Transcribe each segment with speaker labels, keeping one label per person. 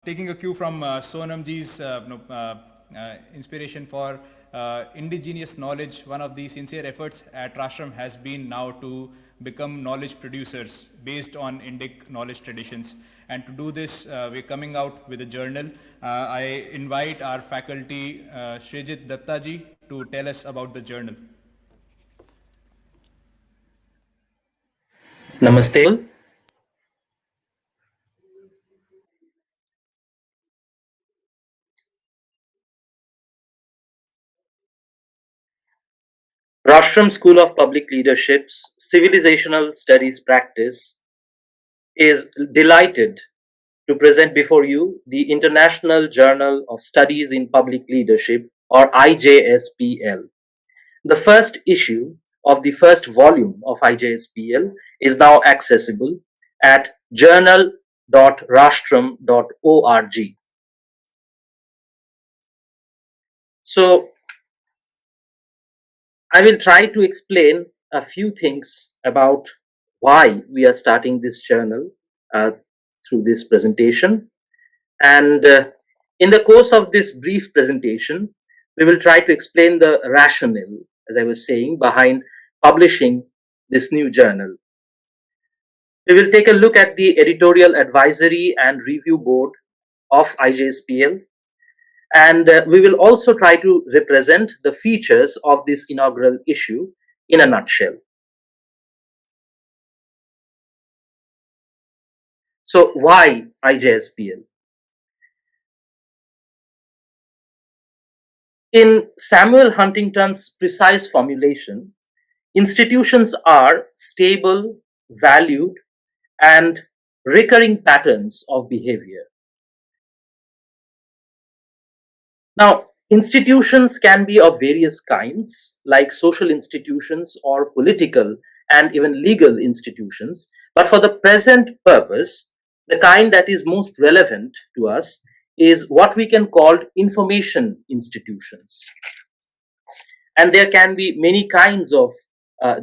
Speaker 1: taking a cue from Sonamji's inspiration for indigenous knowledge, one of the sincere efforts at Rashtram has been now to become knowledge producers based on Indic knowledge traditions. And to do this, we're coming out with a journal. I invite our faculty, Sreejit Datta ji, to tell us about the journal.
Speaker 2: Namaste. Rashtram School of Public Leadership's Civilisational Studies practice is delighted to present before you the International Journal of Studies in Public Leadership, or IJSPL. The first issue of the first volume of IJSPL is now accessible at journal.rashtram.org. So, I will try to explain a few things about why we are starting this journal through this presentation. And in the course of this brief presentation, we will try to explain the rationale, as I was saying, behind publishing this new journal. We will take a look at the editorial advisory and review board of IJSPL. And we will also try to represent the features of this inaugural issue in a nutshell. So why IJSPL? In Samuel Huntington's precise formulation, institutions are stable, valued, and recurring patterns of behavior. Now, institutions can be of various kinds, like social institutions or political and even legal institutions. But for the present purpose, the kind that is most relevant to us is what we can call information institutions. And there can be many kinds of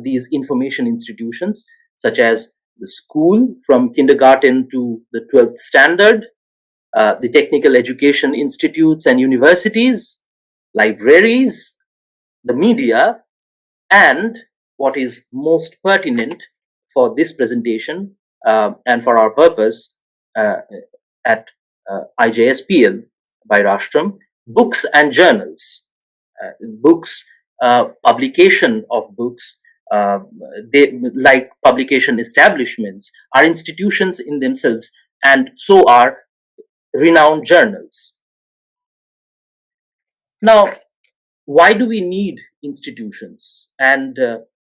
Speaker 2: these information institutions, such as the school from kindergarten to the 12th standard, the technical education institutes and universities, libraries, the media, and what is most pertinent for this presentation and for our purpose at IJSPL by Rashtram, books and journals. Books, publication of books, they, like publication establishments, are institutions in themselves, and so are renowned journals. Now, why do we need institutions? And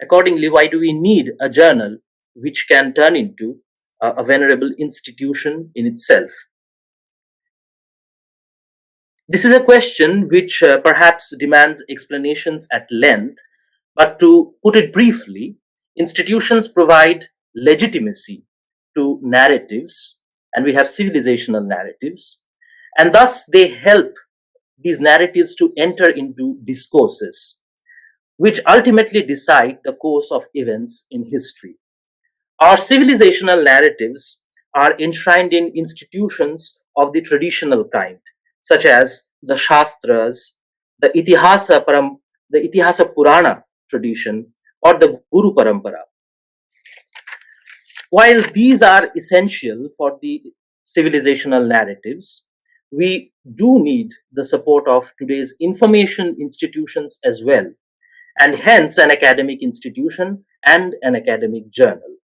Speaker 2: accordingly, why do we need a journal which can turn into a venerable institution in itself? This is a question which perhaps demands explanations at length, but to put it briefly, institutions provide legitimacy to narratives, and we have civilizational narratives, and thus they help these narratives to enter into discourses, which ultimately decide the course of events in history. Our civilizational narratives are enshrined in institutions of the traditional kind, such as the Shastras, the Itihasa Purana tradition, or the Guru Parampara. While these are essential for the civilizational narratives, we do need the support of today's information institutions as well, and hence an academic institution and an academic journal.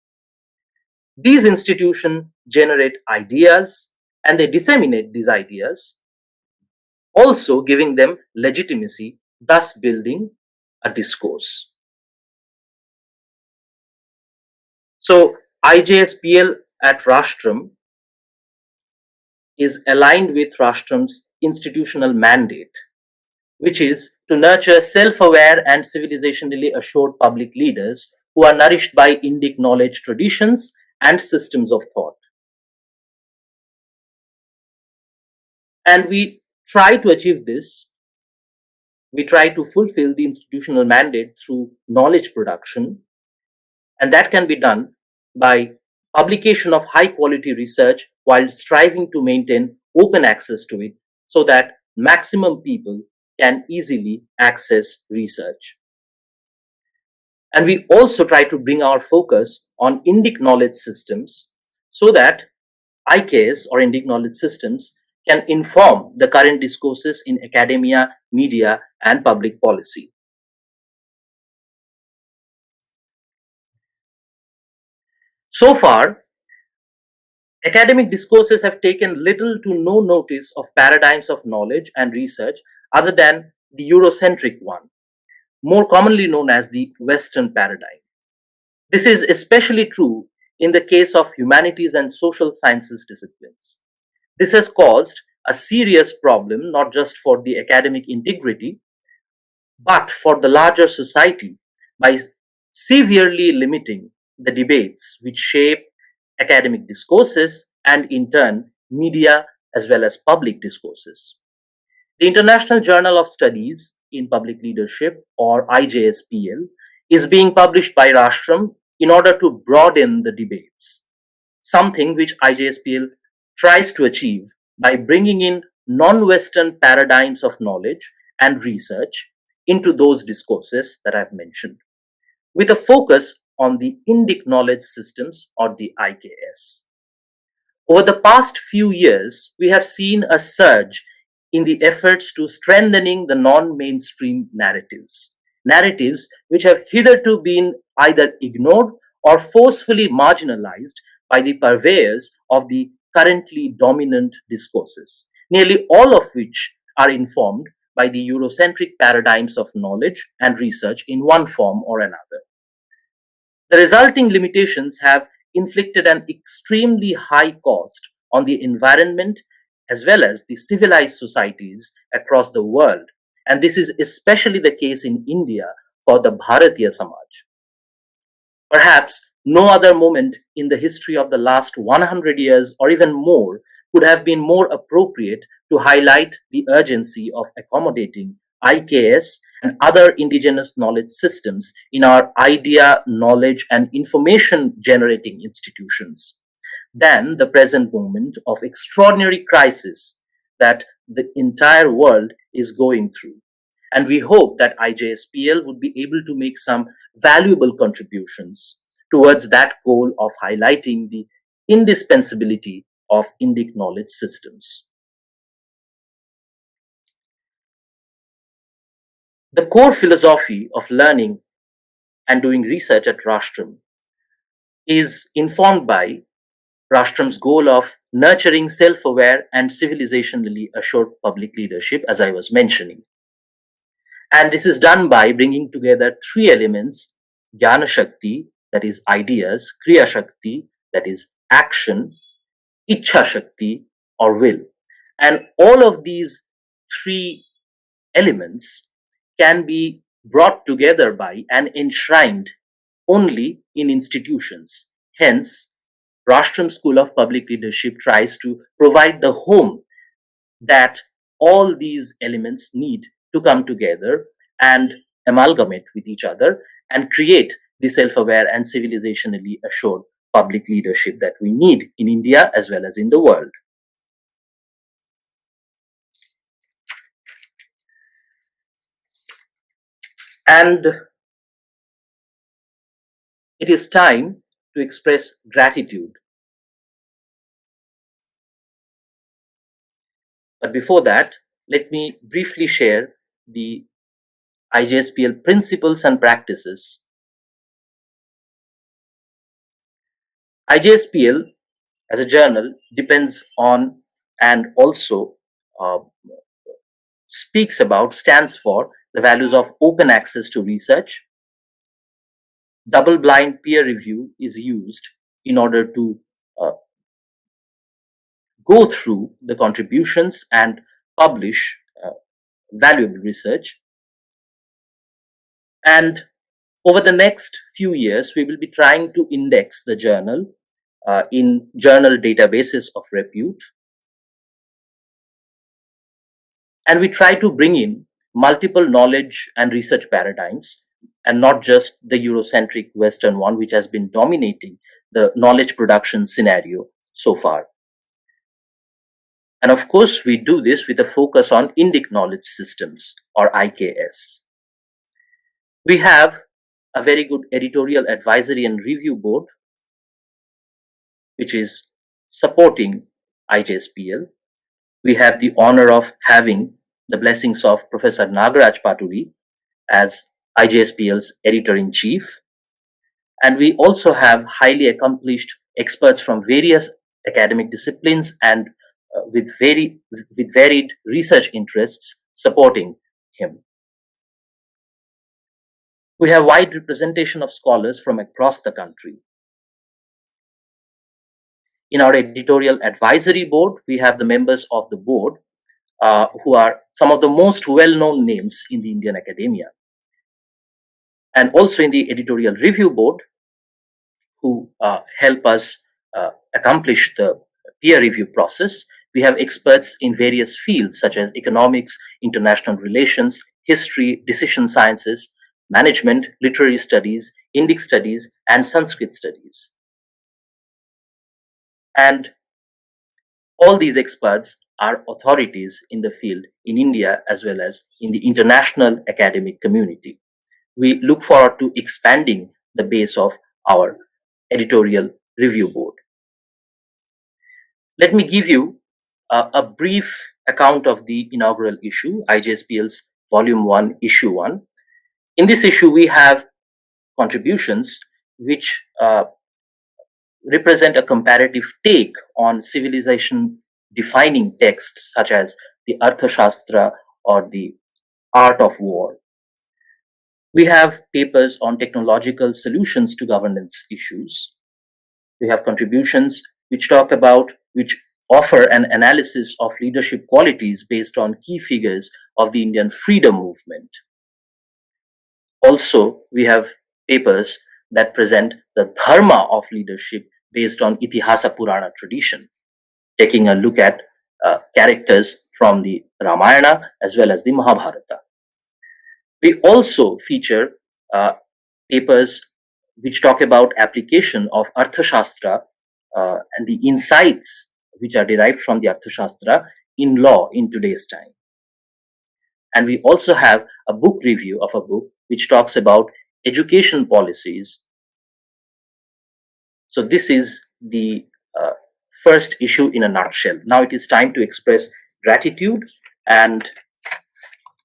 Speaker 2: These institutions generate ideas and they disseminate these ideas, also giving them legitimacy, thus building a discourse. So, IJSPL at Rashtram is aligned with Rashtram's institutional mandate, which is to nurture self-aware and civilizationally assured public leaders who are nourished by Indic knowledge traditions and systems of thought. And we try to achieve this. We try to fulfill the institutional mandate through knowledge production, and that can be done by publication of high quality research while striving to maintain open access to it so that maximum people can easily access research. And we also try to bring our focus on Indic knowledge systems so that IKS or Indic knowledge systems can inform the current discourses in academia, media, and public policy. So far, academic discourses have taken little to no notice of paradigms of knowledge and research other than the Eurocentric one, more commonly known as the Western paradigm. This is especially true in the case of humanities and social sciences disciplines. This has caused a serious problem not just for the academic integrity, but for the larger society by severely limiting the debates which shape academic discourses and in turn media as well as public discourses. The International Journal of Studies in Public Leadership, or IJSPL, is being published by Rashtram in order to broaden the debates, something which IJSPL tries to achieve by bringing in non-Western paradigms of knowledge and research into those discourses that I've mentioned, with a focus on the Indic knowledge systems, or the IKS. Over the past few years, we have seen a surge in the efforts to strengthening the non-mainstream narratives which have hitherto been either ignored or forcefully marginalized by the purveyors of the currently dominant discourses, nearly all of which are informed by the Eurocentric paradigms of knowledge and research in one form or another. The resulting limitations have inflicted an extremely high cost on the environment as well as the civilized societies across the world, and this is especially the case in India for the Bharatiya Samaj. Perhaps no other moment in the history of the last 100 years or even more could have been more appropriate to highlight the urgency of accommodating IKS and other indigenous knowledge systems in our idea, knowledge, and information generating institutions than the present moment of extraordinary crisis that the entire world is going through. And we hope that IJSPL would be able to make some valuable contributions towards that goal of highlighting the indispensability of Indic knowledge systems. The core philosophy of learning and doing research at Rashtram is informed by Rashtram's goal of nurturing self-aware and civilizationally assured public leadership, as I was mentioning. And this is done by bringing together three elements: Jnana Shakti, that is ideas; Kriya Shakti, that is action; Ichha Shakti, or will. And all of these three elements can be brought together by and enshrined only in institutions. Hence, Rashtram School of Public Leadership tries to provide the home that all these elements need to come together and amalgamate with each other and create the self-aware and civilizationally assured public leadership that we need in India as well as in the world. And it is time to express gratitude. But before that, let me briefly share the IJSPL principles and practices. IJSPL as a journal depends on and also stands for the values of open access to research. Double-blind peer review is used in order to go through the contributions and publish valuable research. And over the next few years, we will be trying to index the journal in journal databases of repute. And we try to bring in multiple knowledge and research paradigms, and not just the Eurocentric Western one, which has been dominating the knowledge production scenario so far. And of course, we do this with a focus on Indic Knowledge Systems, or IKS. We have a very good editorial advisory and review board, which is supporting IJSPL. We have the honor of having the blessings of Professor Nagaraj Paturi as IJSPL's editor-in-chief. And we also have highly accomplished experts from various academic disciplines and with varied research interests supporting him. We have wide representation of scholars from across the country. In our editorial advisory board, we have the members of the board who are some of the most well-known names in the Indian academia. And also in the editorial review board, who help us accomplish the peer review process, we have experts in various fields such as economics, international relations, history, decision sciences, management, literary studies, Indic studies, and Sanskrit studies. And all these experts are authorities in the field in India as well as in the international academic community. We look forward to expanding the base of our editorial review board. Let me give you a brief account of the inaugural issue, IJSPL's Volume 1, Issue 1. In this issue, we have contributions which represent a comparative take on civilization defining texts such as the Arthashastra or the Art of War. We have papers on technological solutions to governance issues. We have contributions which offer an analysis of leadership qualities based on key figures of the Indian freedom movement. Also, we have papers that present the dharma of leadership based on Itihasa Purana tradition, taking a look at characters from the Ramayana as well as the Mahabharata. We also feature papers which talk about application of Arthashastra and the insights which are derived from the Arthashastra in law in today's time. And we also have a book review of a book which talks about education policies. So this is the first issue in a nutshell. Now it is time to express gratitude, and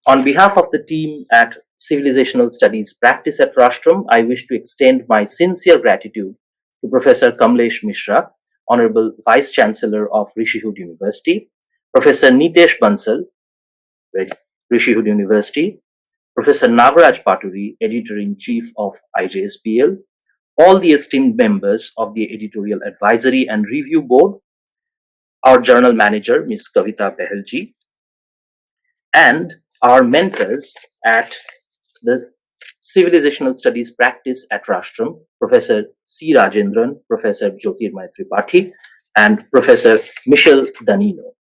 Speaker 2: on behalf of the team at Civilisational Studies Practice at Rashtram, I wish to extend my sincere gratitude to Professor Kamlesh Mishra, Honorable Vice Chancellor of Rishihood University, Professor Nitesh Bansal, Rishihood University, Professor Nagaraj Paturi, Editor-in-Chief of IJSPL, all the esteemed members of the Editorial Advisory and Review Board, our Journal Manager, Ms. Kavita Behelji, and our mentors at the Civilisational Studies Practice at Rashtram, Professor C. Rajendran, Professor Jyotirmay Tripathi, and Professor Michel Danino.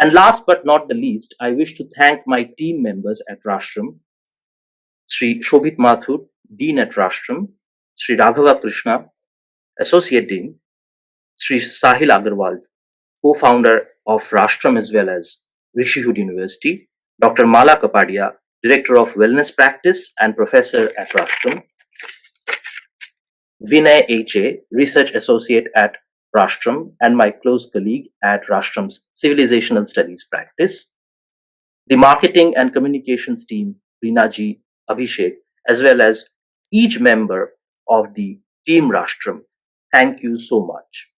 Speaker 2: And last but not the least, I wish to thank my team members at Rashtram, Sri Shobhit Mathur, Dean at Rashtram, Sri Raghava Krishna, Associate Dean, Sri Sahil Agarwal, co-founder of Rashtram as well as Rishihood University, Dr. Mala Kapadia, Director of Wellness Practice and Professor at Rashtram, Vinay H.A., Research Associate at Rashtram and my close colleague at Rashtram's Civilisational Studies Practice, the marketing and communications team, Rinaji, Abhishek, as well as each member of the Team Rashtram. Thank you so much.